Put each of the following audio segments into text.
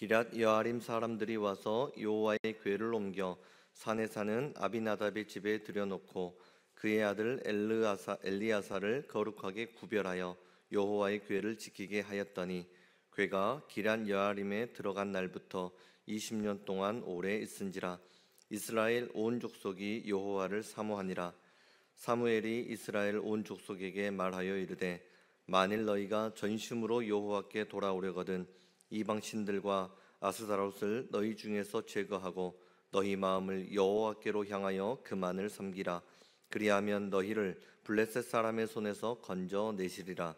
기럇 여아림 사람들이 와서 여호와의 궤를 옮겨 산에 사는 아비나답의 집에 들여놓고 그의 아들 엘리야사를 거룩하게 구별하여 여호와의 궤를 지키게 하였더니 궤가 기럇 여아림에 들어간 날부터 20년 동안 오래 있은지라. 이스라엘 온 족속이 여호와를 사모하니라. 사무엘이 이스라엘 온 족속에게 말하여 이르되 만일 너희가 전심으로 여호와께 돌아오려거든 이방 신들과 아스다롯을 너희 중에서 제거하고 너희 마음을 여호와께로 향하여 그만을 섬기라. 그리하면 너희를 블레셋 사람의 손에서 건져내시리라.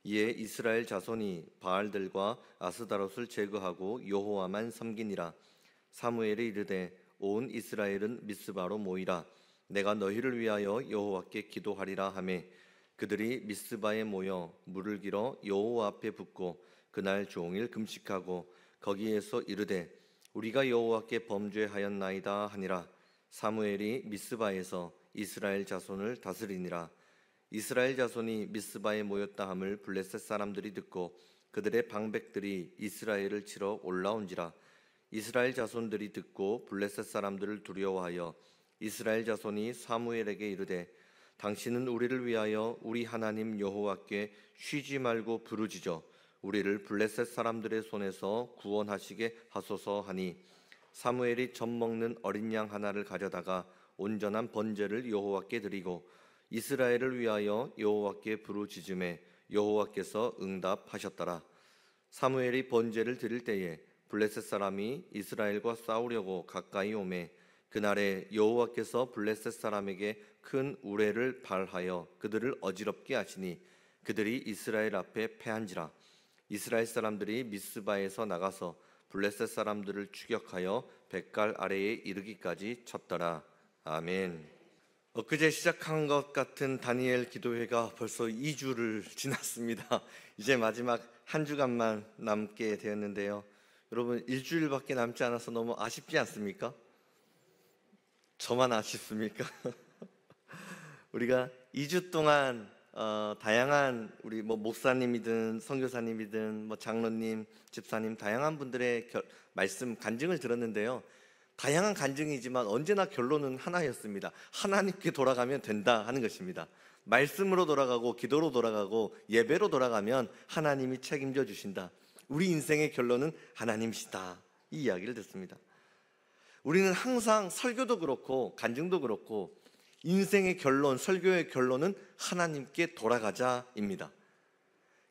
이에 이스라엘 자손이 바알들과 아스다롯을 제거하고 여호와만 섬기니라. 사무엘이 이르되 온 이스라엘은 미스바로 모이라. 내가 너희를 위하여 여호와께 기도하리라 하매 그들이 미스바에 모여 물을 길어 여호와 앞에 붓고 그날 종일 금식하고 거기에서 이르되 우리가 여호와께 범죄하였나이다 하니라. 사무엘이 미스바에서 이스라엘 자손을 다스리니라. 이스라엘 자손이 미스바에 모였다 함을 블레셋 사람들이 듣고 그들의 방백들이 이스라엘을 치러 올라온지라. 이스라엘 자손들이 듣고 블레셋 사람들을 두려워하여 이스라엘 자손이 사무엘에게 이르되 당신은 우리를 위하여 우리 하나님 여호와께 쉬지 말고 부르짖어 우리를 블레셋 사람들의 손에서 구원하시게 하소서 하니 사무엘이 젖 먹는 어린 양 하나를 가져다가 온전한 번제를 여호와께 드리고 이스라엘을 위하여 여호와께 부르짖음에 여호와께서 응답하셨더라. 사무엘이 번제를 드릴 때에 블레셋 사람이 이스라엘과 싸우려고 가까이 오매 그날에 여호와께서 블레셋 사람에게 큰 우레를 발하여 그들을 어지럽게 하시니 그들이 이스라엘 앞에 패한지라. 이스라엘 사람들이 미스바에서 나가서 블레셋 사람들을 추격하여 벳갈 아래에 이르기까지 쳤더라. 아멘. 엊그제 시작한 것 같은 다니엘 기도회가 벌써 2주를 지났습니다. 이제 마지막 한 주간만 남게 되었는데요. 여러분, 일주일밖에 남지 않아서 너무 아쉽지 않습니까? 저만 아쉽습니까? 우리가 2주 동안 다양한 우리 목사님이든 선교사님이든 장로님, 집사님 다양한 분들의 말씀 간증을 들었는데요. 다양한 간증이지만 언제나 결론은 하나였습니다. 하나님께 돌아가면 된다 하는 것입니다. 말씀으로 돌아가고 기도로 돌아가고 예배로 돌아가면 하나님이 책임져 주신다. 우리 인생의 결론은 하나님이시다. 이 이야기를 듣습니다. 우리는 항상 설교도 그렇고 간증도 그렇고 인생의 결론, 설교의 결론은 하나님께 돌아가자입니다.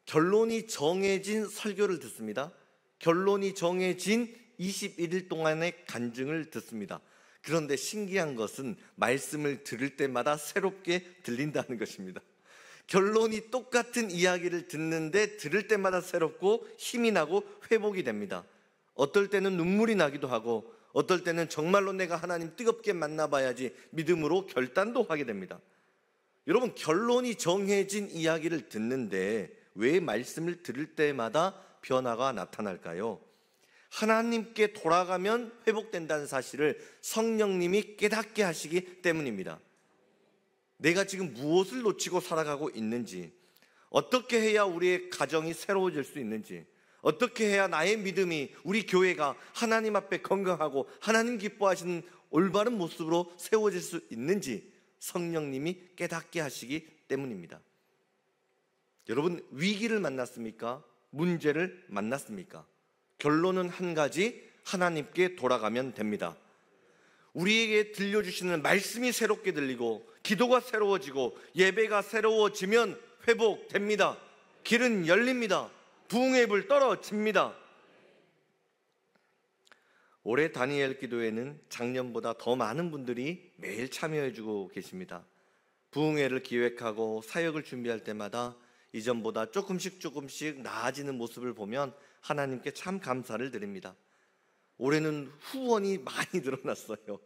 결론이 정해진 설교를 듣습니다. 결론이 정해진 21일 동안의 간증을 듣습니다. 그런데 신기한 것은 말씀을 들을 때마다 새롭게 들린다는 것입니다. 결론이 똑같은 이야기를 듣는데 들을 때마다 새롭고 힘이 나고 회복이 됩니다. 어떨 때는 눈물이 나기도 하고 어떨 때는 정말로 내가 하나님 뜨겁게 만나봐야지 믿음으로 결단도 하게 됩니다. 여러분, 결론이 정해진 이야기를 듣는데 왜 말씀을 들을 때마다 변화가 나타날까요? 하나님께 돌아가면 회복된다는 사실을 성령님이 깨닫게 하시기 때문입니다. 내가 지금 무엇을 놓치고 살아가고 있는지, 어떻게 해야 우리의 가정이 새로워질 수 있는지, 어떻게 해야 나의 믿음이, 우리 교회가 하나님 앞에 건강하고 하나님 기뻐하시는 올바른 모습으로 세워질 수 있는지 성령님이 깨닫게 하시기 때문입니다. 여러분, 위기를 만났습니까? 문제를 만났습니까? 결론은 한 가지, 하나님께 돌아가면 됩니다. 우리에게 들려주시는 말씀이 새롭게 들리고 기도가 새로워지고 예배가 새로워지면 회복됩니다. 길은 열립니다. 부흥의 불 떨어집니다. 올해 다니엘 기도회는 작년보다 더 많은 분들이 매일 참여해주고 계십니다. 부흥회를 기획하고 사역을 준비할 때마다 이전보다 조금씩 나아지는 모습을 보면 하나님께 참 감사를 드립니다. 올해는 후원이 많이 늘어났어요.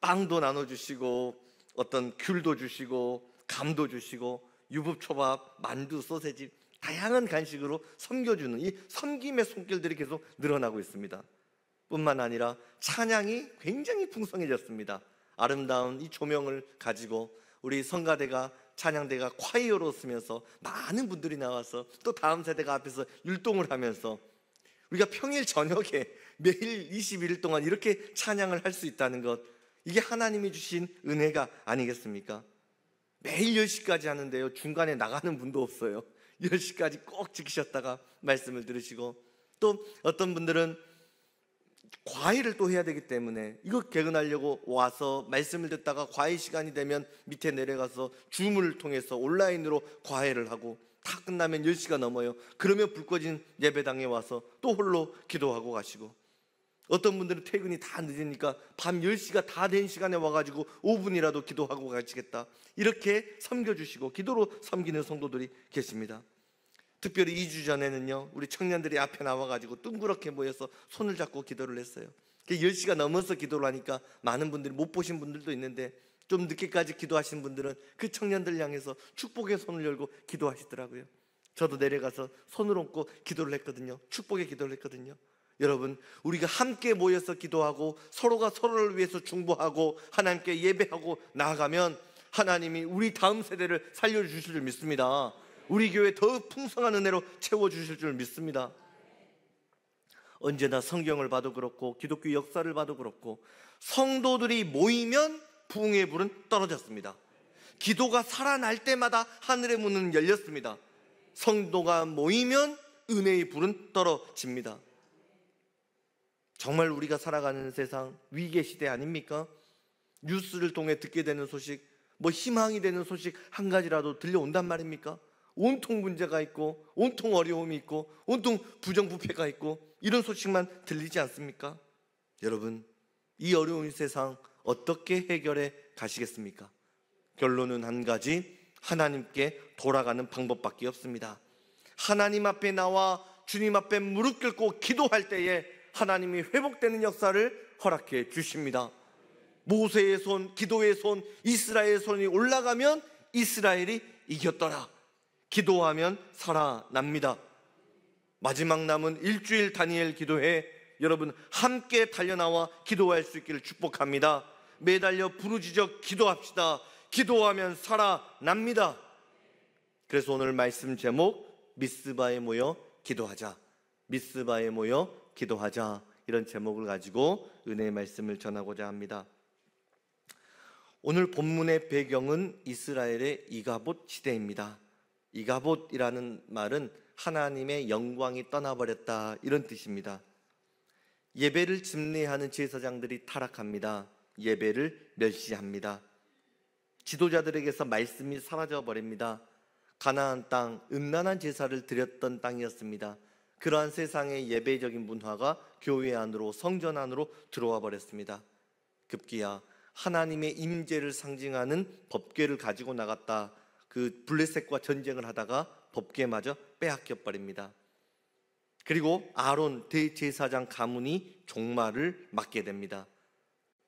빵도 나눠주시고 어떤 귤도 주시고 감도 주시고 유부초밥, 만두, 소세지 다양한 간식으로 섬겨주는 이 섬김의 손길들이 계속 늘어나고 있습니다. 뿐만 아니라 찬양이 굉장히 풍성해졌습니다. 아름다운 이 조명을 가지고 우리 성가대가 찬양대가 콰이어로 쓰면서 많은 분들이 나와서 또 다음 세대가 앞에서 율동을 하면서 우리가 평일 저녁에 매일 21일 동안 이렇게 찬양을 할 수 있다는 것, 이게 하나님이 주신 은혜가 아니겠습니까? 매일 10시까지 하는데요, 중간에 나가는 분도 없어요. 10시까지 꼭 지키셨다가 말씀을 들으시고, 또 어떤 분들은 과외를 또 해야 되기 때문에 이거 개근하려고 와서 말씀을 듣다가 과외 시간이 되면 밑에 내려가서 줌을 통해서 온라인으로 과외를 하고, 다 끝나면 10시가 넘어요. 그러면 불 꺼진 예배당에 와서 또 홀로 기도하고 가시고, 어떤 분들은 퇴근이 다 늦으니까 밤 10시가 다 된 시간에 와가지고 5분이라도 기도하고 가시겠다, 이렇게 섬겨주시고 기도로 섬기는 성도들이 계십니다. 특별히 2주 전에는요, 우리 청년들이 앞에 나와가지고 둥그렇게 모여서 손을 잡고 기도를 했어요. 10시가 넘어서 기도를 하니까 많은 분들이 못 보신 분들도 있는데, 좀 늦게까지 기도하신 분들은 그 청년들 향해서 축복의 손을 열고 기도하시더라고요. 저도 내려가서 손을 얹고 기도를 했거든요. 축복의 기도를 했거든요. 여러분, 우리가 함께 모여서 기도하고 서로가 서로를 위해서 중보하고 하나님께 예배하고 나아가면 하나님이 우리 다음 세대를 살려주실 줄 믿습니다. 우리 교회 더 풍성한 은혜로 채워주실 줄 믿습니다. 언제나 성경을 봐도 그렇고 기독교 역사를 봐도 그렇고, 성도들이 모이면 부흥의 불은 떨어졌습니다. 기도가 살아날 때마다 하늘의 문은 열렸습니다. 성도가 모이면 은혜의 불은 떨어집니다. 정말 우리가 살아가는 세상 위기의 시대 아닙니까? 뉴스를 통해 듣게 되는 소식, 희망이 되는 소식 한 가지라도 들려온단 말입니까? 온통 문제가 있고, 온통 어려움이 있고, 온통 부정부패가 있고, 이런 소식만 들리지 않습니까? 여러분, 이 어려운 세상 어떻게 해결해 가시겠습니까? 결론은 한 가지, 하나님께 돌아가는 방법밖에 없습니다. 하나님 앞에 나와 주님 앞에 무릎 꿇고 기도할 때에 하나님이 회복되는 역사를 허락해 주십니다. 모세의 손, 기도의 손, 이스라엘의 손이 올라가면 이스라엘이 이겼더라. 기도하면 살아납니다. 마지막 남은 일주일 다니엘 기도회, 여러분 함께 달려나와 기도할 수 있기를 축복합니다. 매달려 부르짖어 기도합시다. 기도하면 살아납니다. 그래서 오늘 말씀 제목, 미스바에 모여 기도하자, 미스바에 모여 기도하자, 이런 제목을 가지고 은혜의 말씀을 전하고자 합니다. 오늘 본문의 배경은 이스라엘의 이가봇 시대입니다. 이가봇이라는 말은 하나님의 영광이 떠나버렸다, 이런 뜻입니다. 예배를 집례하는 제사장들이 타락합니다. 예배를 멸시합니다. 지도자들에게서 말씀이 사라져버립니다. 가나안 땅, 음란한 제사를 드렸던 땅이었습니다. 그러한 세상의 예배적인 문화가 교회 안으로, 성전 안으로 들어와 버렸습니다. 급기야 하나님의 임재를 상징하는 법궤를 가지고 나갔다, 그 블레셋과 전쟁을 하다가 법궤마저 빼앗겨 버립니다. 그리고 아론 대제사장 가문이 종말을 맞게 됩니다.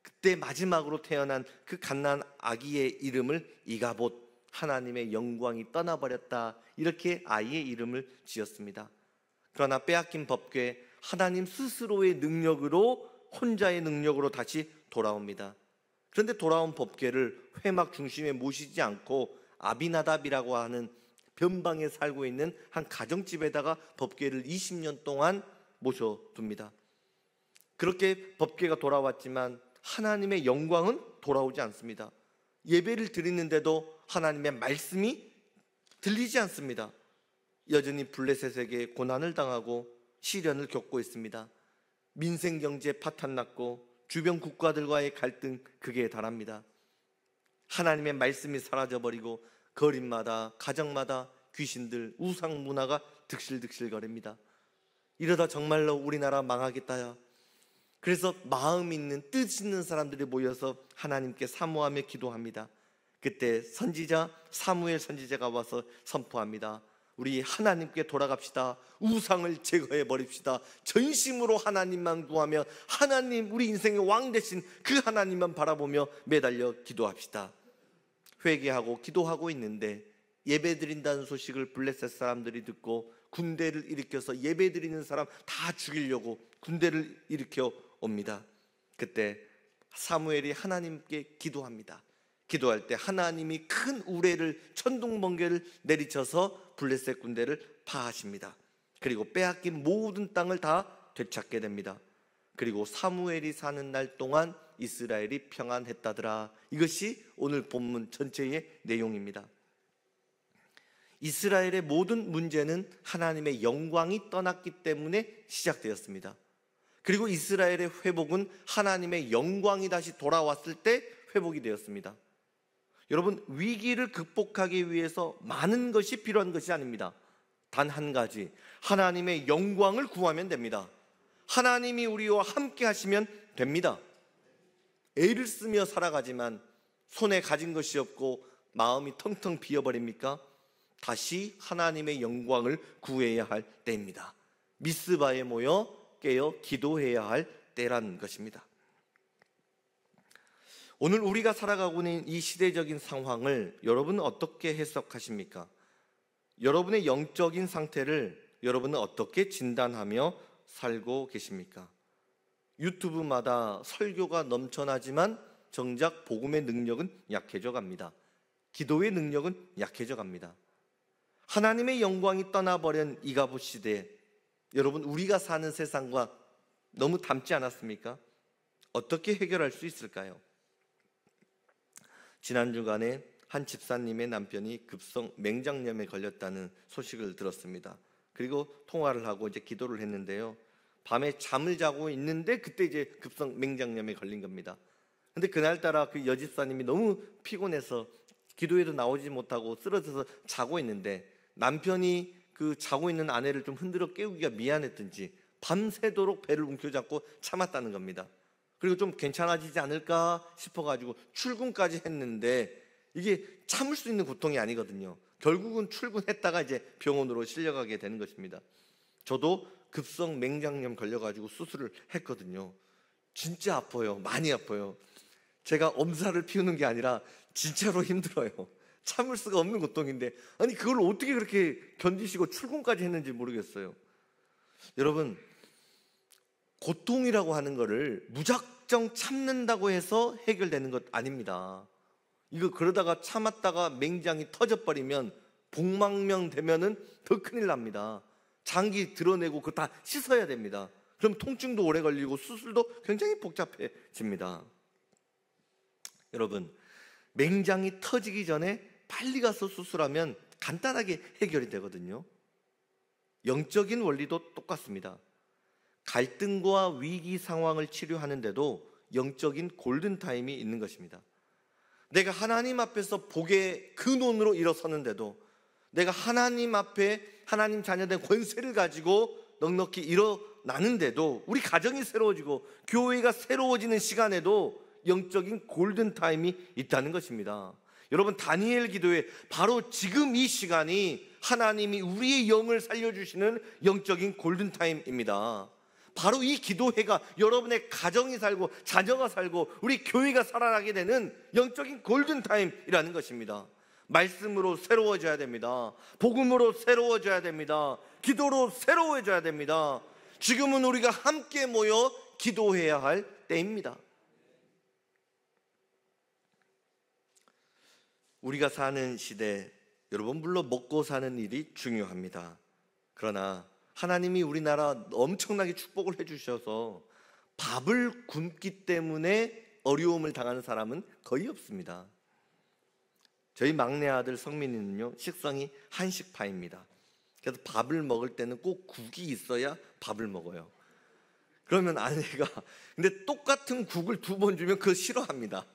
그때 마지막으로 태어난 그 갓난 아기의 이름을 이가봇, 하나님의 영광이 떠나버렸다, 이렇게 아이의 이름을 지었습니다. 그러나 빼앗긴 법궤, 하나님 스스로의 능력으로, 혼자의 능력으로 다시 돌아옵니다. 그런데 돌아온 법궤를 회막 중심에 모시지 않고 아비나답이라고 하는 변방에 살고 있는 한 가정집에다가 법궤를 20년 동안 모셔둡니다. 그렇게 법궤가 돌아왔지만 하나님의 영광은 돌아오지 않습니다. 예배를 드리는데도 하나님의 말씀이 들리지 않습니다. 여전히 블레셋에게 고난을 당하고 시련을 겪고 있습니다. 민생 경제 파탄났고 주변 국가들과의 갈등 극에 달합니다. 하나님의 말씀이 사라져버리고 거리마다, 가정마다 귀신들, 우상 문화가 득실득실거립니다. 이러다 정말로 우리나라 망하겠다야. 그래서 마음 있는, 뜻 있는 사람들이 모여서 하나님께 사모하며 기도합니다. 그때 선지자 사무엘 선지자가 와서 선포합니다. 우리 하나님께 돌아갑시다. 우상을 제거해 버립시다. 전심으로 하나님만 구하며 하나님, 우리 인생의 왕 되신 그 하나님만 바라보며 매달려 기도합시다. 회개하고 기도하고 있는데 예배 드린다는 소식을 블레셋 사람들이 듣고 군대를 일으켜서 예배 드리는 사람 다 죽이려고 군대를 일으켜 옵니다. 그때 사무엘이 하나님께 기도합니다. 기도할 때 하나님이 큰 우레를, 천둥 번개를 내리쳐서 블레셋 군대를 파하십니다. 그리고 빼앗긴 모든 땅을 다 되찾게 됩니다. 그리고 사무엘이 사는 날 동안 이스라엘이 평안했다더라. 이것이 오늘 본문 전체의 내용입니다. 이스라엘의 모든 문제는 하나님의 영광이 떠났기 때문에 시작되었습니다. 그리고 이스라엘의 회복은 하나님의 영광이 다시 돌아왔을 때 회복이 되었습니다. 여러분, 위기를 극복하기 위해서 많은 것이 필요한 것이 아닙니다. 단 한 가지, 하나님의 영광을 구하면 됩니다. 하나님이 우리와 함께 하시면 됩니다. 애를 쓰며 살아가지만 손에 가진 것이 없고 마음이 텅텅 비어버립니까? 다시 하나님의 영광을 구해야 할 때입니다. 미스바에 모여 깨어 기도해야 할 때라는 것입니다. 오늘 우리가 살아가고 있는 이 시대적인 상황을 여러분은 어떻게 해석하십니까? 여러분의 영적인 상태를 여러분은 어떻게 진단하며 살고 계십니까? 유튜브마다 설교가 넘쳐나지만 정작 복음의 능력은 약해져 갑니다. 기도의 능력은 약해져 갑니다. 하나님의 영광이 떠나버린 이가부 시대에 여러분, 우리가 사는 세상과 너무 닮지 않았습니까? 어떻게 해결할 수 있을까요? 지난 주간에 한 집사님의 남편이 급성 맹장염에 걸렸다는 소식을 들었습니다. 그리고 통화를 하고 이제 기도를 했는데요. 밤에 잠을 자고 있는데 그때 이제 급성 맹장염에 걸린 겁니다. 근데 그날따라 그 여집사님이 너무 피곤해서 기도에도 나오지 못하고 쓰러져서 자고 있는데 남편이 그 자고 있는 아내를 좀 흔들어 깨우기가 미안했든지 밤새도록 배를 움켜잡고 참았다는 겁니다. 그리고 좀 괜찮아지지 않을까 싶어가지고 출근까지 했는데 이게 참을 수 있는 고통이 아니거든요. 결국은 출근했다가 이제 병원으로 실려가게 되는 것입니다. 저도 급성 맹장염 걸려가지고 수술을 했거든요. 진짜 아파요. 많이 아파요. 제가 엄살을 피우는 게 아니라 진짜로 힘들어요. 참을 수가 없는 고통인데 아니 그걸 어떻게 그렇게 견디시고 출근까지 했는지 모르겠어요. 여러분, 고통이라고 하는 거를 무작정 참는다고 해서 해결되는 것 아닙니다. 이거 그러다가 참았다가 맹장이 터져버리면 복망명 되면은 더 큰일 납니다. 장기 드러내고 그거 다 씻어야 됩니다. 그럼 통증도 오래 걸리고 수술도 굉장히 복잡해집니다. 여러분, 맹장이 터지기 전에 빨리 가서 수술하면 간단하게 해결이 되거든요. 영적인 원리도 똑같습니다. 갈등과 위기 상황을 치료하는데도 영적인 골든타임이 있는 것입니다. 내가 하나님 앞에서 복의 근원으로 일어서는데도, 내가 하나님 앞에 하나님 자녀된 권세를 가지고 넉넉히 일어나는데도, 우리 가정이 새로워지고 교회가 새로워지는 시간에도 영적인 골든타임이 있다는 것입니다. 여러분, 다니엘 기도에 바로 지금 이 시간이 하나님이 우리의 영을 살려주시는 영적인 골든타임입니다. 바로 이 기도회가 여러분의 가정이 살고 자녀가 살고 우리 교회가 살아나게 되는 영적인 골든타임이라는 것입니다. 말씀으로 새로워져야 됩니다. 복음으로 새로워져야 됩니다. 기도로 새로워져야 됩니다. 지금은 우리가 함께 모여 기도해야 할 때입니다. 우리가 사는 시대, 여러분, 물론 먹고 사는 일이 중요합니다. 그러나 하나님이 우리나라 엄청나게 축복을 해주셔서 밥을 굶기 때문에 어려움을 당하는 사람은 거의 없습니다. 저희 막내 아들 성민이는요, 식성이 한식파입니다. 그래서 밥을 먹을 때는 꼭 국이 있어야 밥을 먹어요. 그러면 아내가 근데 똑같은 국을 2번 주면 그거 싫어합니다.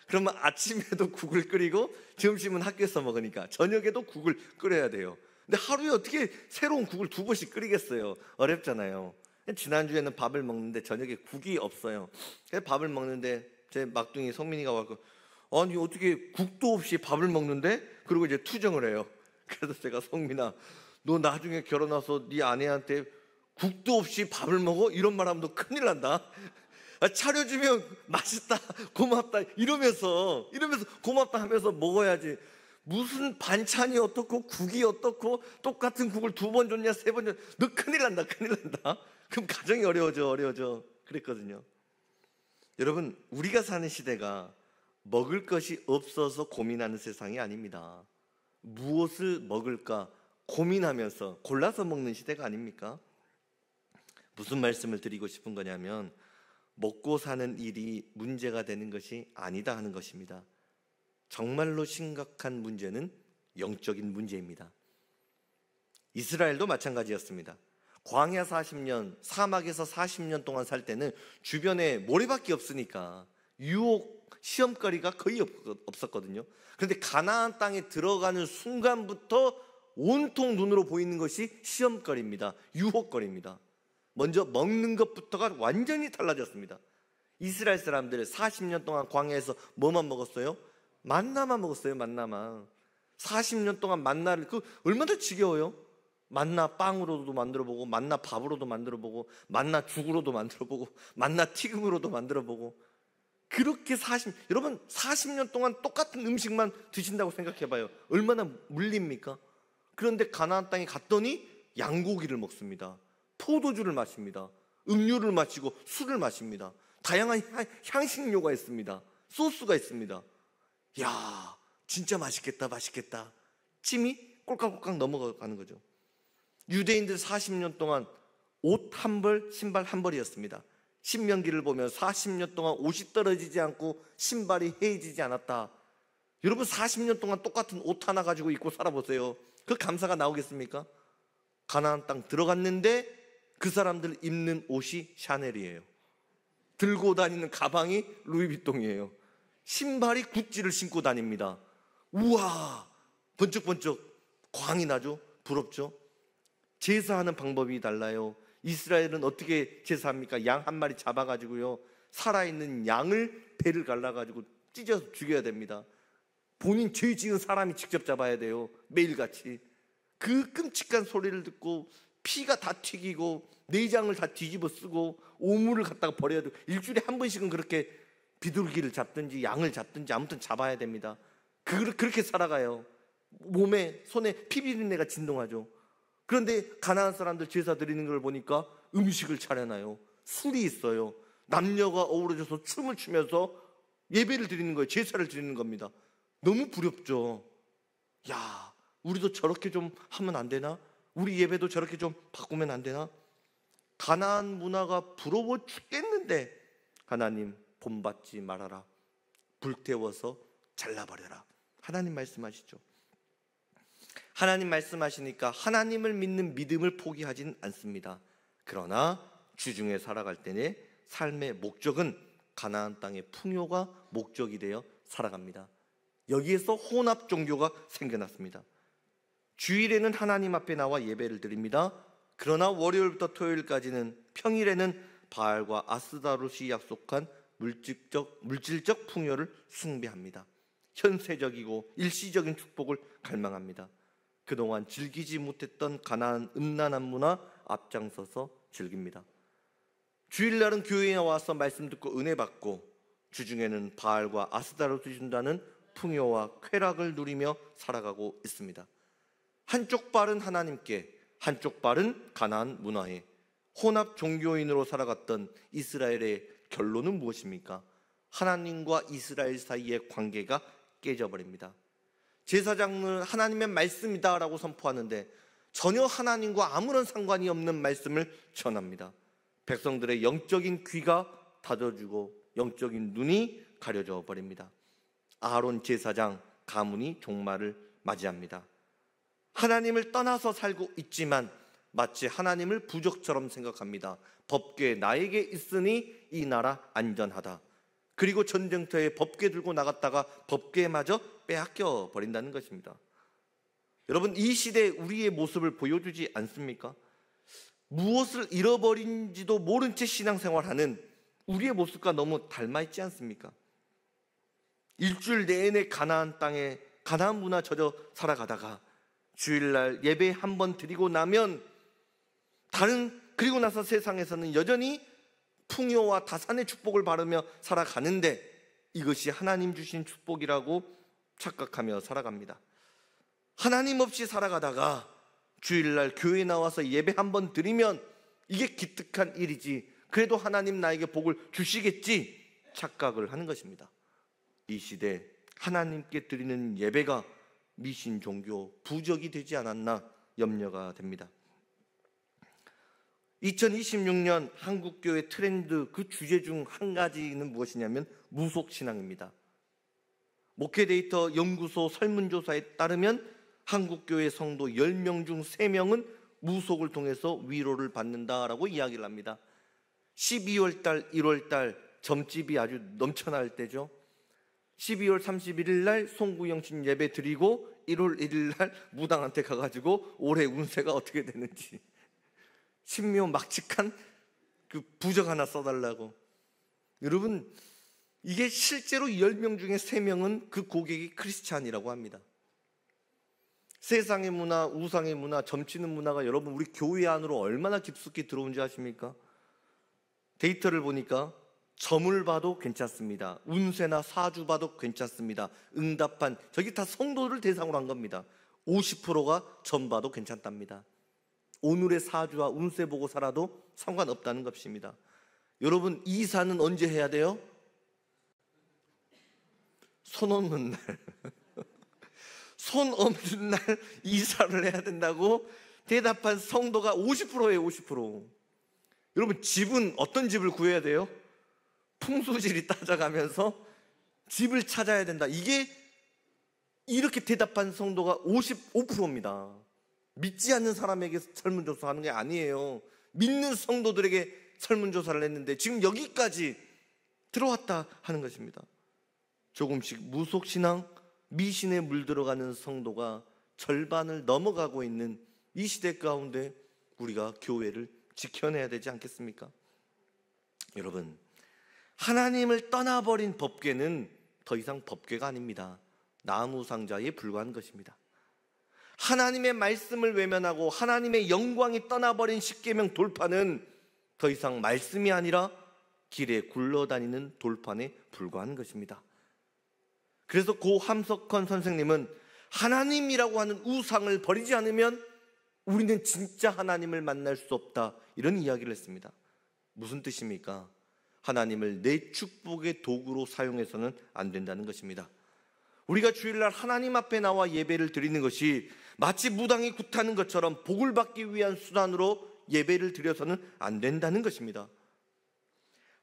그러면 아침에도 국을 끓이고 점심은 학교에서 먹으니까 저녁에도 국을 끓여야 돼요. 근데 하루에 어떻게 새로운 국을 2번씩 끓이겠어요? 어렵잖아요. 지난주에는 밥을 먹는데 저녁에 국이 없어요. 그래서 밥을 먹는데 제 막둥이 성민이가 와서 아니 어떻게 국도 없이 밥을 먹는데? 그리고 이제 투정을 해요. 그래서 제가 성민아, 너 나중에 결혼해서 네 아내한테 국도 없이 밥을 먹어? 이런 말하면 너 큰일 난다. 차려주면 맛있다, 고맙다 이러면서 고맙다 하면서 먹어야지. 무슨 반찬이 어떻고 국이 어떻고 똑같은 국을 2번 줬냐 3번 줬냐, 너 큰일 난다. 그럼 가정이 어려워져 그랬거든요. 여러분, 우리가 사는 시대가 먹을 것이 없어서 고민하는 세상이 아닙니다. 무엇을 먹을까 고민하면서 골라서 먹는 시대가 아닙니까? 무슨 말씀을 드리고 싶은 거냐면 먹고 사는 일이 문제가 되는 것이 아니다 하는 것입니다. 정말로 심각한 문제는 영적인 문제입니다. 이스라엘도 마찬가지였습니다. 광야 40년, 사막에서 40년 동안 살 때는 주변에 모래밖에 없으니까 유혹, 시험거리가 거의 없었거든요. 그런데 가나안 땅에 들어가는 순간부터 온통 눈으로 보이는 것이 시험거리입니다. 유혹거리입니다. 먼저 먹는 것부터가 완전히 달라졌습니다. 이스라엘 사람들 40년 동안 광야에서 뭐만 먹었어요? 만나만 먹었어요. 만나만. 40년 동안 만나를, 얼마나 지겨워요? 만나 빵으로도 만들어보고, 만나 밥으로도 만들어보고, 만나 죽으로도 만들어보고, 만나 튀김으로도 만들어보고. 그렇게 여러분 40년 동안 똑같은 음식만 드신다고 생각해봐요. 얼마나 물립니까? 그런데 가나안 땅에 갔더니 양고기를 먹습니다. 포도주를 마십니다. 음료를 마시고 술을 마십니다. 다양한 향신료가 있습니다. 소스가 있습니다. 야, 진짜 맛있겠다, 맛있겠다. 침이 꼴깍꼴깍 넘어가는 거죠. 유대인들 40년 동안 옷 한 벌, 신발 한 벌이었습니다. 신명기를 보면 40년 동안 옷이 떨어지지 않고 신발이 해지지 않았다. 여러분 40년 동안 똑같은 옷 하나 가지고 입고 살아보세요. 그 감사가 나오겠습니까? 가나안 땅 들어갔는데 그 사람들 입는 옷이 샤넬이에요. 들고 다니는 가방이 루이비통이에요. 신발이 구찌를 신고 다닙니다. 우와, 번쩍번쩍 광이 나죠? 부럽죠? 제사하는 방법이 달라요. 이스라엘은 어떻게 제사합니까? 양 한 마리 잡아가지고요, 살아있는 양을 배를 갈라가지고 찢어서 죽여야 됩니다. 본인 죄 지은 사람이 직접 잡아야 돼요. 매일같이. 그 끔찍한 소리를 듣고 피가 다 튀기고 내장을 다 뒤집어 쓰고 오물을 갖다가 버려야 되고, 일주일에 한 번씩은 그렇게 비둘기를 잡든지 양을 잡든지 아무튼 잡아야 됩니다. 그렇게 살아가요. 몸에, 손에 피비린내가 진동하죠. 그런데 가나안 사람들 제사 드리는 걸 보니까 음식을 차려놔요. 술이 있어요. 남녀가 어우러져서 춤을 추면서 예배를 드리는 거예요. 제사를 드리는 겁니다. 너무 부럽죠. 야, 우리도 저렇게 좀 하면 안 되나? 우리 예배도 저렇게 좀 바꾸면 안 되나? 가나안 문화가 부러워 죽겠는데 하나님 본받지 말아라. 불태워서 잘라버려라. 하나님 말씀하시죠. 하나님 말씀하시니까 하나님을 믿는 믿음을 포기하진 않습니다. 그러나 주중에 살아갈 때는 삶의 목적은 가나안 땅의 풍요가 목적이 되어 살아갑니다. 여기에서 혼합 종교가 생겨났습니다. 주일에는 하나님 앞에 나와 예배를 드립니다. 그러나 월요일부터 토요일까지는, 평일에는 바알과 아스다롯이 약속한 물질적 풍요를 숭배합니다. 현세적이고 일시적인 축복을 갈망합니다. 그동안 즐기지 못했던 가나안 음란한 문화 앞장서서 즐깁니다. 주일날은 교회에 와서 말씀 듣고 은혜 받고, 주중에는 바알과 아스다롯이 준다는 풍요와 쾌락을 누리며 살아가고 있습니다. 한쪽 발은 하나님께, 한쪽 발은 가나안 문화에 혼합 종교인으로 살아갔던 이스라엘의 결론은 무엇입니까? 하나님과 이스라엘 사이의 관계가 깨져버립니다. 제사장은 하나님의 말씀이다라고 선포하는데 전혀 하나님과 아무런 상관이 없는 말씀을 전합니다. 백성들의 영적인 귀가 닫아주고 영적인 눈이 가려져 버립니다. 아론 제사장 가문이 종말을 맞이합니다. 하나님을 떠나서 살고 있지만 마치 하나님을 부족처럼 생각합니다. 법궤 나에게 있으니 이 나라 안전하다. 그리고 전쟁터에 법궤 들고 나갔다가 법궤마저 빼앗겨 버린다는 것입니다. 여러분, 이 시대에 우리의 모습을 보여주지 않습니까? 무엇을 잃어버린지도 모른 채 신앙생활하는 우리의 모습과 너무 닮아있지 않습니까? 일주일 내내 가나안 땅에 가나안 문화 젖어 살아가다가 주일날 예배 한 번 드리고 나면 그리고 나서 세상에서는 여전히 풍요와 다산의 축복을 바르며 살아가는데 이것이 하나님 주신 축복이라고 착각하며 살아갑니다. 하나님 없이 살아가다가 주일날 교회에 나와서 예배 한 번 드리면 이게 기특한 일이지, 그래도 하나님 나에게 복을 주시겠지 착각을 하는 것입니다. 이 시대 하나님께 드리는 예배가 미신 종교, 부적이 되지 않았나 염려가 됩니다. 2026년 한국교회 트렌드 그 주제 중 한 가지는 무엇이냐면 무속신앙입니다. 목회데이터 연구소 설문조사에 따르면 한국교회 성도 10명 중 3명은 무속을 통해서 위로를 받는다라고 이야기를 합니다. 12월 달, 1월 달 점집이 아주 넘쳐날 때죠. 12월 31일 날 송구영신 예배 드리고 1월 1일 날 무당한테 가가지고 올해 운세가 어떻게 되는지 신묘막측한 그 부적 하나 써달라고. 여러분, 이게 실제로 10명 중에 3명은 그 고객이 크리스찬이라고 합니다. 세상의 문화, 우상의 문화, 점치는 문화가 여러분 우리 교회 안으로 얼마나 깊숙이 들어온지 아십니까? 데이터를 보니까 점을 봐도 괜찮습니다. 운세나 사주 봐도 괜찮습니다. 응답한, 저기 다 성도를 대상으로 한 겁니다. 50%가 점 봐도 괜찮답니다. 오늘의 사주와 운세 보고 살아도 상관없다는 것입니다. 여러분, 이사는 언제 해야 돼요? 손 없는 날 손 없는 날 이사를 해야 된다고 대답한 성도가 50%예요. 50%. 여러분, 집은 어떤 집을 구해야 돼요? 풍수지리 따져가면서 집을 찾아야 된다. 이게 이렇게 대답한 성도가 55%입니다. 믿지 않는 사람에게 설문조사하는 게 아니에요. 믿는 성도들에게 설문조사를 했는데 지금 여기까지 들어왔다 하는 것입니다. 조금씩 무속신앙, 미신에 물들어가는 성도가 절반을 넘어가고 있는 이 시대 가운데 우리가 교회를 지켜내야 되지 않겠습니까? 여러분, 하나님을 떠나버린 법궤는 더 이상 법궤가 아닙니다. 나무 상자에 불과한 것입니다. 하나님의 말씀을 외면하고 하나님의 영광이 떠나버린 십계명 돌판은 더 이상 말씀이 아니라 길에 굴러다니는 돌판에 불과한 것입니다. 그래서 고 함석헌 선생님은 하나님이라고 하는 우상을 버리지 않으면 우리는 진짜 하나님을 만날 수 없다, 이런 이야기를 했습니다. 무슨 뜻입니까? 하나님을 내 축복의 도구로 사용해서는 안 된다는 것입니다. 우리가 주일날 하나님 앞에 나와 예배를 드리는 것이 마치 무당이 굿하는 것처럼 복을 받기 위한 수단으로 예배를 드려서는 안 된다는 것입니다.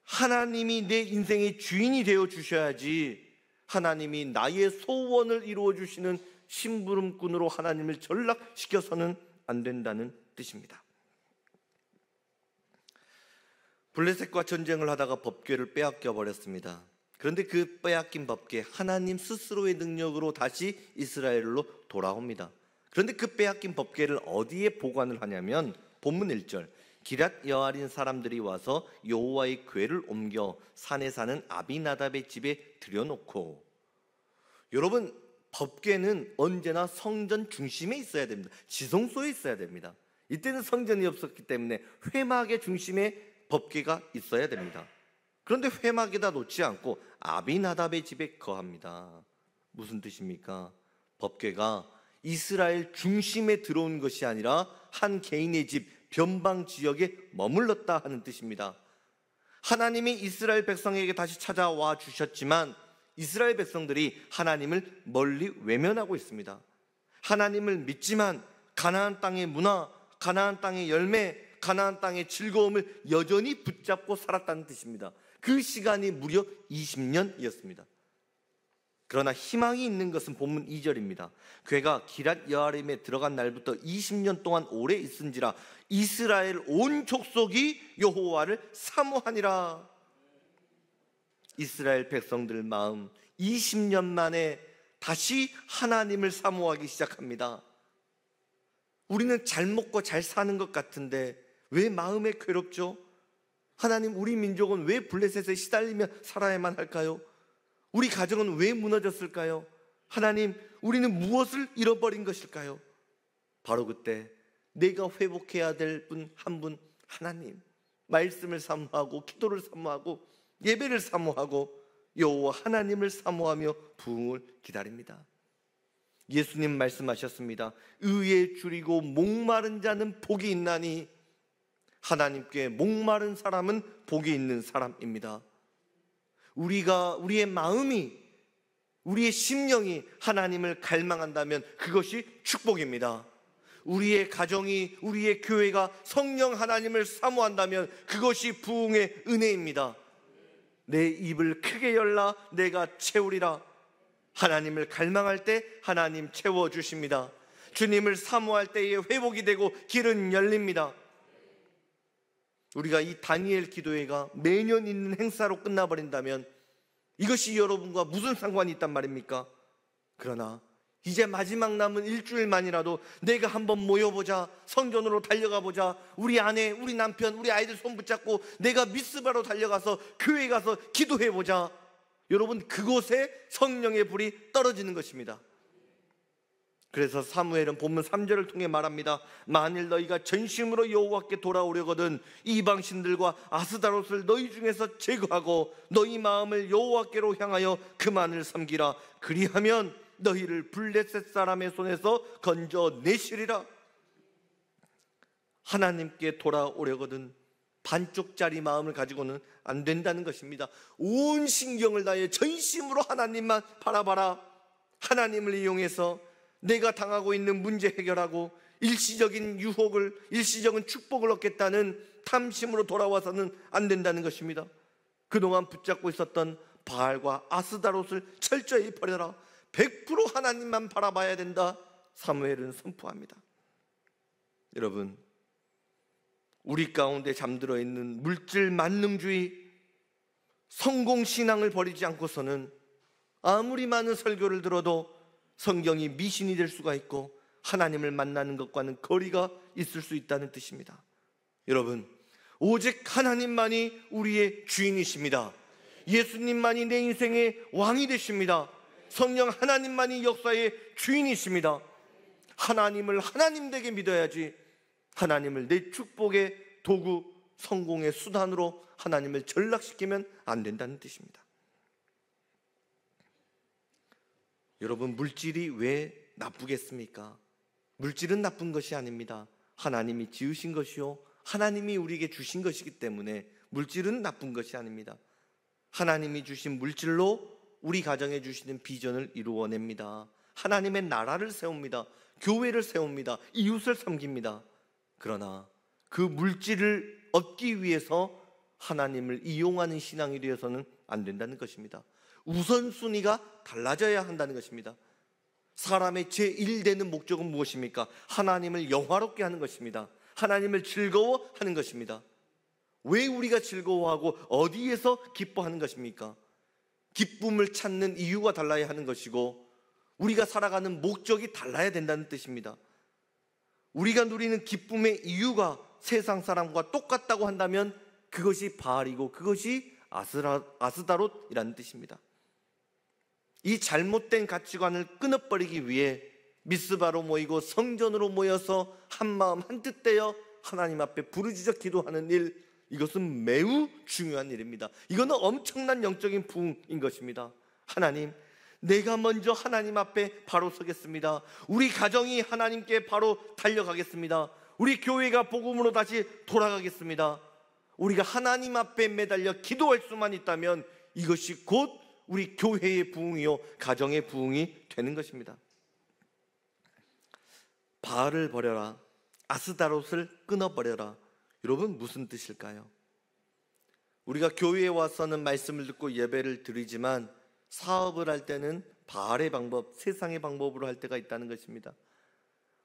하나님이 내 인생의 주인이 되어 주셔야지, 하나님이 나의 소원을 이루어 주시는 심부름꾼으로 하나님을 전락시켜서는 안 된다는 뜻입니다. 블레셋과 전쟁을 하다가 법궤를 빼앗겨 버렸습니다. 그런데 그 빼앗긴 법궤, 하나님 스스로의 능력으로 다시 이스라엘로 돌아옵니다. 그런데 그 빼앗긴 법궤를 어디에 보관을 하냐면 본문 1절, 기랏 여아린 사람들이 와서 여호와의 궤를 옮겨 산에 사는 아비나답의 집에 들여놓고. 여러분, 법궤는 언제나 성전 중심에 있어야 됩니다. 지성소에 있어야 됩니다. 이때는 성전이 없었기 때문에 회막의 중심에 법궤가 있어야 됩니다. 그런데 회막에다 놓지 않고 아비나답의 집에 거합니다. 무슨 뜻입니까? 법궤가 이스라엘 중심에 들어온 것이 아니라 한 개인의 집 변방 지역에 머물렀다 하는 뜻입니다. 하나님이 이스라엘 백성에게 다시 찾아와 주셨지만 이스라엘 백성들이 하나님을 멀리 외면하고 있습니다. 하나님을 믿지만 가나안 땅의 문화, 가나안 땅의 열매, 가나안 땅의 즐거움을 여전히 붙잡고 살았다는 뜻입니다. 그 시간이 무려 20년이었습니다. 그러나 희망이 있는 것은 본문 2절입니다. 궤가 기랏 여아림에 들어간 날부터 20년 동안 오래 있은지라 이스라엘 온 족속이 여호와를 사모하니라. 이스라엘 백성들 마음 20년 만에 다시 하나님을 사모하기 시작합니다. 우리는 잘 먹고 잘 사는 것 같은데 왜 마음에 괴롭죠? 하나님, 우리 민족은 왜 블레셋에 시달리며 살아야만 할까요? 우리 가정은 왜 무너졌을까요? 하나님, 우리는 무엇을 잃어버린 것일까요? 바로 그때 내가 회복해야 될 분 한 분, 하나님, 말씀을 사모하고 기도를 사모하고 예배를 사모하고 여호와 하나님을 사모하며 부흥을 기다립니다. 예수님 말씀하셨습니다. 의에 줄이고 목마른 자는 복이 있나니 하나님께 목마른 사람은 복이 있는 사람입니다. 우리의 마음이, 우리의 심령이 하나님을 갈망한다면 그것이 축복입니다. 우리의 가정이, 우리의 교회가 성령 하나님을 사모한다면 그것이 부흥의 은혜입니다. 내 입을 크게 열라 내가 채우리라. 하나님을 갈망할 때 하나님 채워주십니다. 주님을 사모할 때에 회복이 되고 길은 열립니다. 우리가 이 다니엘 기도회가 매년 있는 행사로 끝나버린다면 이것이 여러분과 무슨 상관이 있단 말입니까? 그러나 이제 마지막 남은 일주일만이라도 내가 한번 모여보자, 성전으로 달려가 보자, 우리 아내, 우리 남편, 우리 아이들 손 붙잡고 내가 미스바로 달려가서 교회 가서 기도해보자. 여러분, 그곳에 성령의 불이 떨어지는 것입니다. 그래서 사무엘은 본문 3절을 통해 말합니다. 만일 너희가 전심으로 여호와께 돌아오려거든 이방신들과 아스다롯을 너희 중에서 제거하고 너희 마음을 여호와께로 향하여 그만을 섬기라. 그리하면 너희를 블레셋 사람의 손에서 건져내시리라. 하나님께 돌아오려거든 반쪽짜리 마음을 가지고는 안 된다는 것입니다. 온 신경을 다해 전심으로 하나님만 바라봐라. 하나님을 이용해서 내가 당하고 있는 문제 해결하고 일시적인 유혹을, 일시적인 축복을 얻겠다는 탐심으로 돌아와서는 안 된다는 것입니다. 그동안 붙잡고 있었던 바알과 아스다롯을 철저히 버려라. 100% 하나님만 바라봐야 된다. 사무엘은 선포합니다. 여러분, 우리 가운데 잠들어 있는 물질 만능주의, 성공신앙을 버리지 않고서는 아무리 많은 설교를 들어도 성경이 미신이 될 수가 있고 하나님을 만나는 것과는 거리가 있을 수 있다는 뜻입니다. 여러분, 오직 하나님만이 우리의 주인이십니다. 예수님만이 내 인생의 왕이 되십니다. 성령 하나님만이 역사의 주인이십니다. 하나님을 하나님 되게 믿어야지 하나님을 내 축복의 도구, 성공의 수단으로 하나님을 전락시키면 안 된다는 뜻입니다. 여러분, 물질이 왜 나쁘겠습니까? 물질은 나쁜 것이 아닙니다. 하나님이 지으신 것이요 하나님이 우리에게 주신 것이기 때문에 물질은 나쁜 것이 아닙니다. 하나님이 주신 물질로 우리 가정에 주시는 비전을 이루어냅니다. 하나님의 나라를 세웁니다. 교회를 세웁니다. 이웃을 섬깁니다. 그러나 그 물질을 얻기 위해서 하나님을 이용하는 신앙이 되어서는 안 된다는 것입니다. 우선순위가 달라져야 한다는 것입니다. 사람의 제1되는 목적은 무엇입니까? 하나님을 영화롭게 하는 것입니다. 하나님을 즐거워하는 것입니다. 왜 우리가 즐거워하고 어디에서 기뻐하는 것입니까? 기쁨을 찾는 이유가 달라야 하는 것이고 우리가 살아가는 목적이 달라야 된다는 뜻입니다. 우리가 누리는 기쁨의 이유가 세상 사람과 똑같다고 한다면 그것이 바알이고 그것이 아스다롯이라는 뜻입니다. 이 잘못된 가치관을 끊어버리기 위해 미스바로 모이고 성전으로 모여서 한마음 한뜻 되어 하나님 앞에 부르짖어 기도하는 일, 이것은 매우 중요한 일입니다. 이거는 엄청난 영적인 부흥인 것입니다. 하나님, 내가 먼저 하나님 앞에 바로 서겠습니다. 우리 가정이 하나님께 바로 달려가겠습니다. 우리 교회가 복음으로 다시 돌아가겠습니다. 우리가 하나님 앞에 매달려 기도할 수만 있다면 이것이 곧 우리 교회의 부흥이요 가정의 부흥이 되는 것입니다. 바알을 버려라, 아스다롯을 끊어버려라. 여러분, 무슨 뜻일까요? 우리가 교회에 와서는 말씀을 듣고 예배를 드리지만 사업을 할 때는 바알의 방법, 세상의 방법으로 할 때가 있다는 것입니다.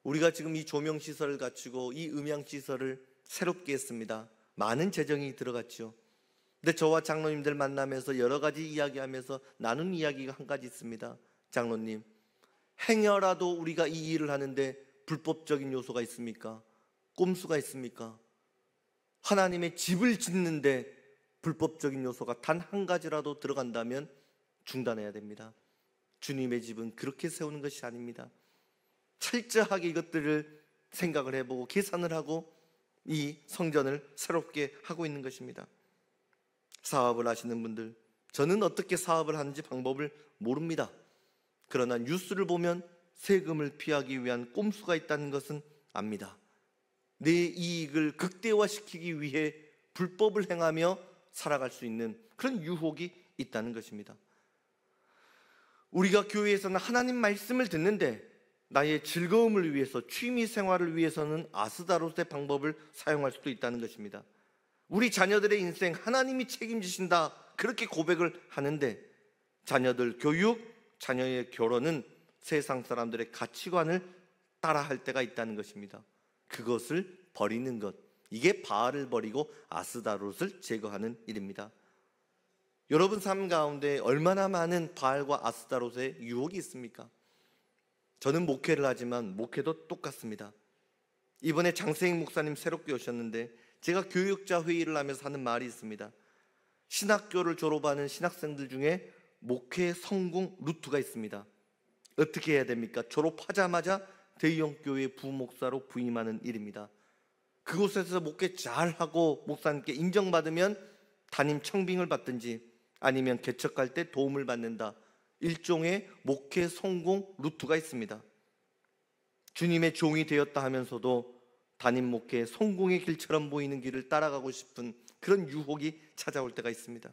우리가 지금 이 조명시설을 갖추고 이 음향시설을 새롭게 했습니다. 많은 재정이 들어갔죠. 근데 저와 장로님들 만나면서 여러 가지 이야기하면서 나눈 이야기가 한 가지 있습니다. 장로님, 행여라도 우리가 이 일을 하는데 불법적인 요소가 있습니까? 꼼수가 있습니까? 하나님의 집을 짓는데 불법적인 요소가 단 한 가지라도 들어간다면 중단해야 됩니다. 주님의 집은 그렇게 세우는 것이 아닙니다. 철저하게 이것들을 생각을 해보고 계산을 하고 이 성전을 새롭게 하고 있는 것입니다. 사업을 하시는 분들, 저는 어떻게 사업을 하는지 방법을 모릅니다. 그러나 뉴스를 보면 세금을 피하기 위한 꼼수가 있다는 것은 압니다. 내 이익을 극대화시키기 위해 불법을 행하며 살아갈 수 있는 그런 유혹이 있다는 것입니다. 우리가 교회에서는 하나님 말씀을 듣는데 나의 즐거움을 위해서, 취미 생활을 위해서는 아스다롯의 방법을 사용할 수도 있다는 것입니다. 우리 자녀들의 인생 하나님이 책임지신다, 그렇게 고백을 하는데 자녀들 교육, 자녀의 결혼은 세상 사람들의 가치관을 따라할 때가 있다는 것입니다. 그것을 버리는 것, 이게 바알을 버리고 아스다롯을 제거하는 일입니다. 여러분 삶 가운데 얼마나 많은 바알과 아스다롯의 유혹이 있습니까? 저는 목회를 하지만 목회도 똑같습니다. 이번에 장세익 목사님 새롭게 오셨는데 제가 교육자 회의를 하면서 하는 말이 있습니다. 신학교를 졸업하는 신학생들 중에 목회 성공 루트가 있습니다. 어떻게 해야 됩니까? 졸업하자마자 대형교회 부목사로 부임하는 일입니다. 그곳에서 목회 잘하고 목사님께 인정받으면 담임 청빙을 받든지 아니면 개척할 때 도움을 받는다, 일종의 목회 성공 루트가 있습니다. 주님의 종이 되었다 하면서도 담임 목회의 성공의 길처럼 보이는 길을 따라가고 싶은 그런 유혹이 찾아올 때가 있습니다.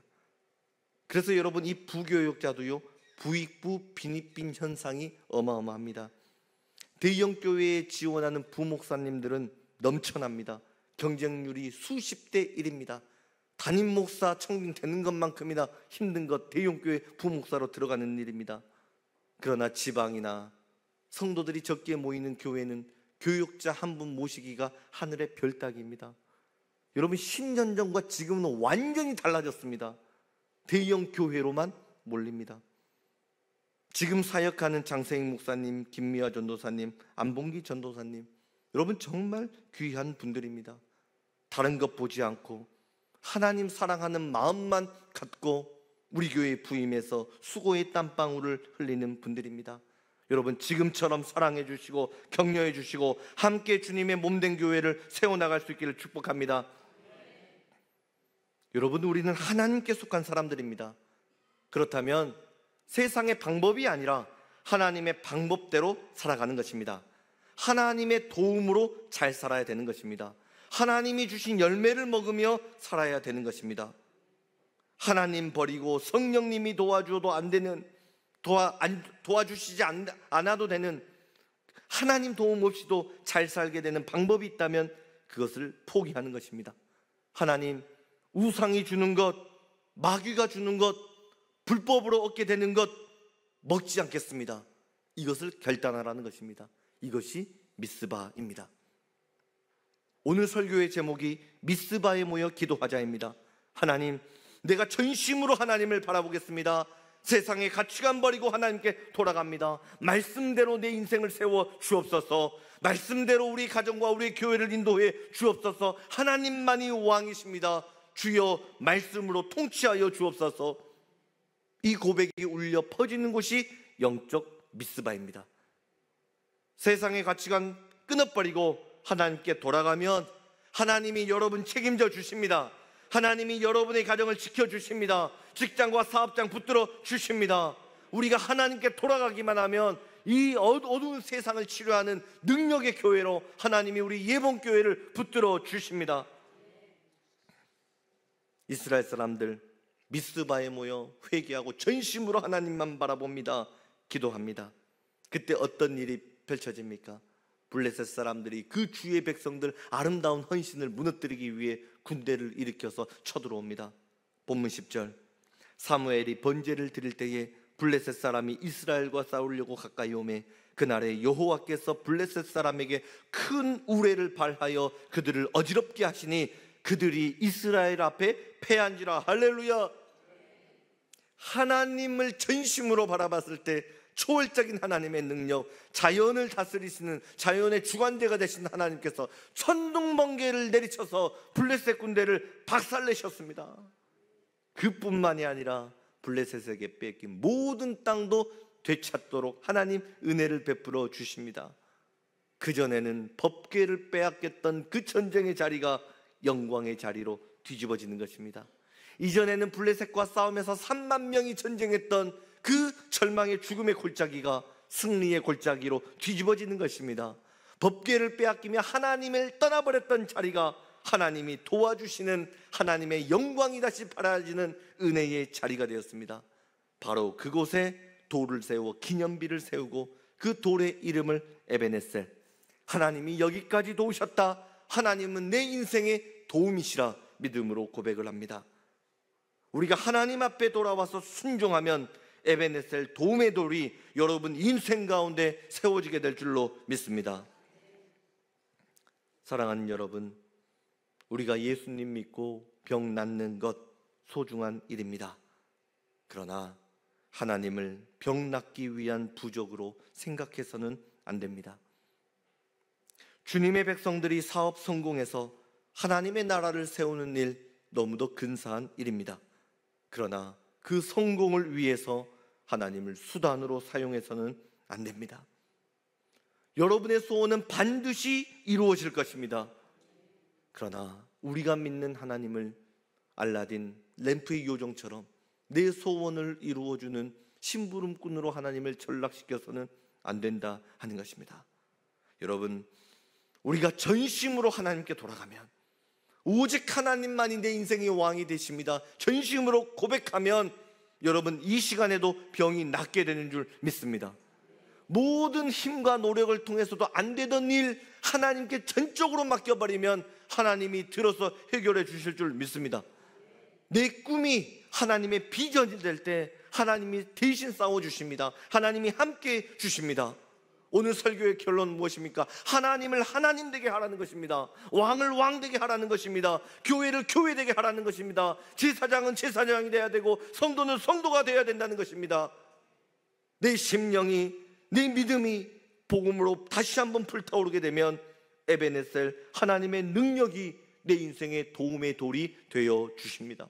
그래서 여러분, 이 부교육자도요, 부익부 빈익빈 현상이 어마어마합니다. 대형 교회에 지원하는 부목사님들은 넘쳐납니다. 경쟁률이 수십 대 1입니다. 담임 목사 청빙 되는 것만큼이나 힘든 것 대형 교회 부목사로 들어가는 일입니다. 그러나 지방이나 성도들이 적게 모이는 교회는 교육자 한 분 모시기가 하늘의 별 따기입니다. 여러분, 10년 전과 지금은 완전히 달라졌습니다. 대형 교회로만 몰립니다. 지금 사역하는 장세익 목사님, 김미화 전도사님, 안봉기 전도사님, 여러분 정말 귀한 분들입니다. 다른 것 보지 않고 하나님 사랑하는 마음만 갖고 우리 교회에 부임해서 수고의 땀방울을 흘리는 분들입니다. 여러분, 지금처럼 사랑해 주시고 격려해 주시고 함께 주님의 몸된 교회를 세워나갈 수 있기를 축복합니다. 여러분, 우리는 하나님께 속한 사람들입니다. 그렇다면 세상의 방법이 아니라 하나님의 방법대로 살아가는 것입니다. 하나님의 도움으로 잘 살아야 되는 것입니다. 하나님이 주신 열매를 먹으며 살아야 되는 것입니다. 하나님 버리고 성령님이 도와줘도 안 되는, 도와주시지 않아도 되는, 하나님 도움 없이도 잘 살게 되는 방법이 있다면 그것을 포기하는 것입니다. 하나님, 우상이 주는 것, 마귀가 주는 것, 불법으로 얻게 되는 것 먹지 않겠습니다. 이것을 결단하라는 것입니다. 이것이 미스바입니다. 오늘 설교의 제목이 미스바에 모여 기도하자입니다. 하나님, 내가 전심으로 하나님을 바라보겠습니다. 세상의 가치관 버리고 하나님께 돌아갑니다. 말씀대로 내 인생을 세워 주옵소서. 말씀대로 우리 가정과 우리 교회를 인도해 주옵소서. 하나님만이 왕이십니다. 주여, 말씀으로 통치하여 주옵소서. 이 고백이 울려 퍼지는 곳이 영적 미스바입니다. 세상의 가치관 끊어버리고 하나님께 돌아가면 하나님이 여러분 책임져 주십니다. 하나님이 여러분의 가정을 지켜주십니다. 직장과 사업장 붙들어 주십니다. 우리가 하나님께 돌아가기만 하면 이 어두운 세상을 치료하는 능력의 교회로 하나님이 우리 예봉교회를 붙들어 주십니다. 이스라엘 사람들 미스바에 모여 회개하고 전심으로 하나님만 바라봅니다. 기도합니다. 그때 어떤 일이 펼쳐집니까? 블레셋 사람들이 그 주의 백성들 아름다운 헌신을 무너뜨리기 위해 군대를 일으켜서 쳐들어옵니다. 본문 10절, 사무엘이 번제를 드릴 때에 블레셋 사람이 이스라엘과 싸우려고 가까이 오매 그날에 여호와께서 블레셋 사람에게 큰 우레를 발하여 그들을 어지럽게 하시니 그들이 이스라엘 앞에 패한지라. 할렐루야. 하나님을 전심으로 바라봤을 때 초월적인 하나님의 능력, 자연을 다스리시는 자연의 주관자가 되신 하나님께서 천둥번개를 내리쳐서 블레셋 군대를 박살내셨습니다. 그뿐만이 아니라 블레셋에게 뺏긴 모든 땅도 되찾도록 하나님 은혜를 베풀어 주십니다. 그전에는 법궤를 빼앗겼던 그 전쟁의 자리가 영광의 자리로 뒤집어지는 것입니다. 이전에는 블레셋과 싸움에서 3만 명이 전쟁했던 그 절망의 죽음의 골짜기가 승리의 골짜기로 뒤집어지는 것입니다. 법궤를 빼앗기며 하나님을 떠나버렸던 자리가 하나님이 도와주시는 하나님의 영광이 다시 바라지는 은혜의 자리가 되었습니다. 바로 그곳에 돌을 세워 기념비를 세우고 그 돌의 이름을 에베네셀, 하나님이 여기까지 도우셨다, 하나님은 내 인생의 도움이시라 믿음으로 고백을 합니다. 우리가 하나님 앞에 돌아와서 순종하면 에베네셀, 도움의 돌이 여러분 인생 가운데 세워지게 될 줄로 믿습니다. 사랑하는 여러분, 우리가 예수님 믿고 병 낫는 것 소중한 일입니다. 그러나 하나님을 병 낫기 위한 부족으로 생각해서는 안 됩니다. 주님의 백성들이 사업 성공해서 하나님의 나라를 세우는 일, 너무도 근사한 일입니다. 그러나 그 성공을 위해서 하나님을 수단으로 사용해서는 안 됩니다. 여러분의 소원은 반드시 이루어질 것입니다. 그러나 우리가 믿는 하나님을 알라딘 램프의 요정처럼 내 소원을 이루어주는 심부름꾼으로 하나님을 전락시켜서는 안 된다 하는 것입니다. 여러분, 우리가 전심으로 하나님께 돌아가면 오직 하나님만이 내 인생의 왕이 되십니다. 전심으로 고백하면 여러분 이 시간에도 병이 낫게 되는 줄 믿습니다. 모든 힘과 노력을 통해서도 안 되던 일 하나님께 전적으로 맡겨버리면 하나님이 들어서 해결해 주실 줄 믿습니다. 내 꿈이 하나님의 비전이 될 때 하나님이 대신 싸워주십니다. 하나님이 함께 주십니다. 오늘 설교의 결론은 무엇입니까? 하나님을 하나님 되게 하라는 것입니다. 왕을 왕 되게 하라는 것입니다. 교회를 교회 되게 하라는 것입니다. 제사장은 제사장이 돼야 되고 성도는 성도가 되어야 된다는 것입니다. 내 심령이, 내 믿음이 복음으로 다시 한번 불타오르게 되면 에베네셀, 하나님의 능력이 내 인생의 도움의 돌이 되어 주십니다.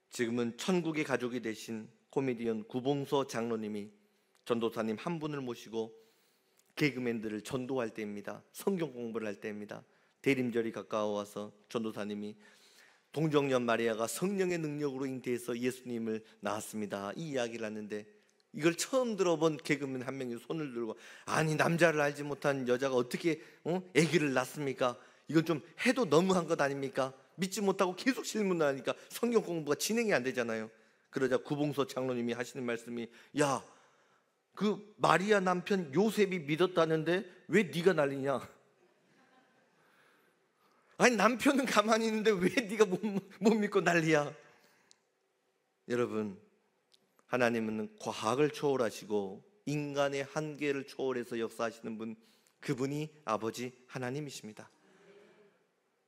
지금은 천국의 가족이 되신 코미디언 구봉서 장로님이 전도사님 한 분을 모시고 개그맨들을 전도할 때입니다. 성경 공부를 할 때입니다. 대림절이 가까워와서 전도사님이 동정녀 마리아가 성령의 능력으로 잉태해서 예수님을 낳았습니다, 이 이야기를 하는데, 이걸 처음 들어본 개그맨 한 명이 손을 들고, 아니 남자를 알지 못한 여자가 어떻게 아기를 낳습니까? 이건 좀 해도 너무한 것 아닙니까? 믿지 못하고 계속 질문을 하니까 성경 공부가 진행이 안 되잖아요. 그러자 구봉서 장로님이 하시는 말씀이, 야, 그 마리아 남편 요셉이 믿었다는데 왜 네가 난리냐? 아니 남편은 가만히 있는데 왜 네가 못 믿고 난리야? 여러분, 하나님은 과학을 초월하시고 인간의 한계를 초월해서 역사하시는 분, 그분이 아버지 하나님이십니다.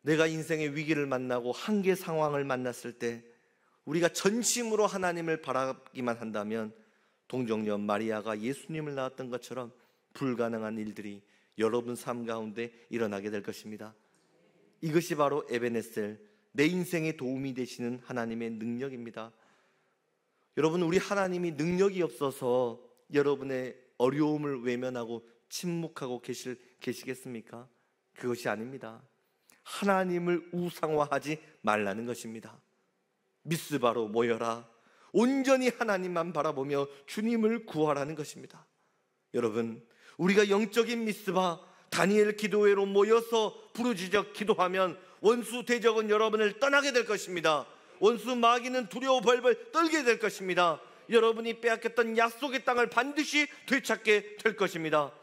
내가 인생의 위기를 만나고 한계 상황을 만났을 때 우리가 전심으로 하나님을 바라기만 한다면 동정녀 마리아가 예수님을 낳았던 것처럼 불가능한 일들이 여러분 삶 가운데 일어나게 될 것입니다. 이것이 바로 에베네셀, 내 인생에 도움이 되시는 하나님의 능력입니다. 여러분, 우리 하나님이 능력이 없어서 여러분의 어려움을 외면하고 침묵하고 계시겠습니까? 그것이 아닙니다. 하나님을 우상화하지 말라는 것입니다. 미스바로 모여라. 온전히 하나님만 바라보며 주님을 구하라는 것입니다. 여러분, 우리가 영적인 미스바 다니엘 기도회로 모여서 부르짖어 기도하면 원수 대적은 여러분을 떠나게 될 것입니다. 원수 마귀는 두려워 벌벌 떨게 될 것입니다. 여러분이 빼앗겼던 약속의 땅을 반드시 되찾게 될 것입니다.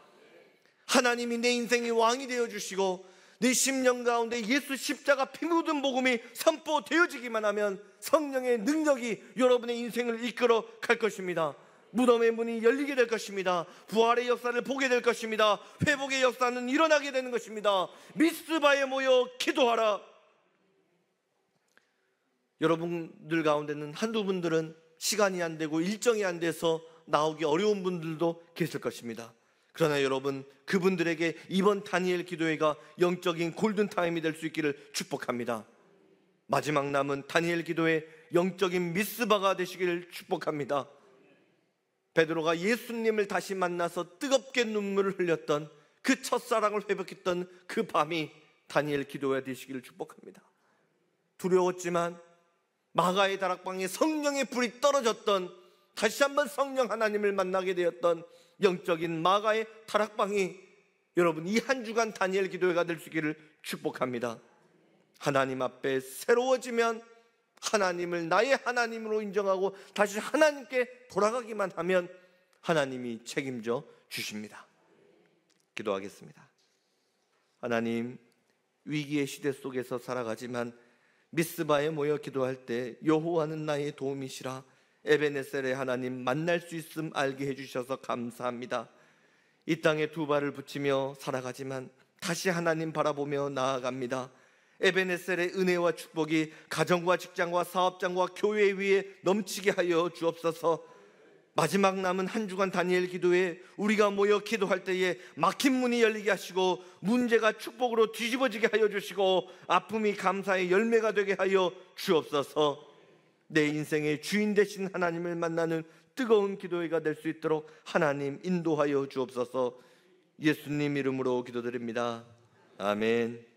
하나님이 내 인생의 왕이 되어주시고 내 심령 가운데 예수 십자가 피 묻은 복음이 선포되어지기만 하면 성령의 능력이 여러분의 인생을 이끌어 갈 것입니다. 무덤의 문이 열리게 될 것입니다. 부활의 역사를 보게 될 것입니다. 회복의 역사는 일어나게 되는 것입니다. 미스바에 모여 기도하라. 여러분들 가운데는 한두 분들은 시간이 안 되고 일정이 안 돼서 나오기 어려운 분들도 계실 것입니다. 그러나 여러분, 그분들에게 이번 다니엘 기도회가 영적인 골든타임이 될 수 있기를 축복합니다. 마지막 남은 다니엘 기도회 영적인 미스바가 되시기를 축복합니다. 베드로가 예수님을 다시 만나서 뜨겁게 눈물을 흘렸던 그 첫사랑을 회복했던 그 밤이 다니엘 기도회 되시기를 축복합니다. 두려웠지만 마가의 다락방에 성령의 불이 떨어졌던, 다시 한번 성령 하나님을 만나게 되었던 영적인 마가의 다락방이 여러분 이 한 주간 다니엘 기도회가 될 수 있기를 축복합니다. 하나님 앞에 새로워지면 하나님을 나의 하나님으로 인정하고 다시 하나님께 돌아가기만 하면 하나님이 책임져 주십니다. 기도하겠습니다. 하나님, 위기의 시대 속에서 살아가지만 미스바에 모여 기도할 때 여호와는 나의 도움이시라 에베네셀의 하나님 만날 수 있음 알게 해주셔서 감사합니다. 이 땅에 두 발을 붙이며 살아가지만 다시 하나님 바라보며 나아갑니다. 에베네셀의 은혜와 축복이 가정과 직장과 사업장과 교회 위에 넘치게 하여 주옵소서. 마지막 남은 한 주간 다니엘 기도에 우리가 모여 기도할 때에 막힌 문이 열리게 하시고 문제가 축복으로 뒤집어지게 하여 주시고 아픔이 감사의 열매가 되게 하여 주옵소서. 내 인생의 주인 되신 하나님을 만나는 뜨거운 기도회가 될 수 있도록 하나님 인도하여 주옵소서. 예수님 이름으로 기도드립니다. 아멘.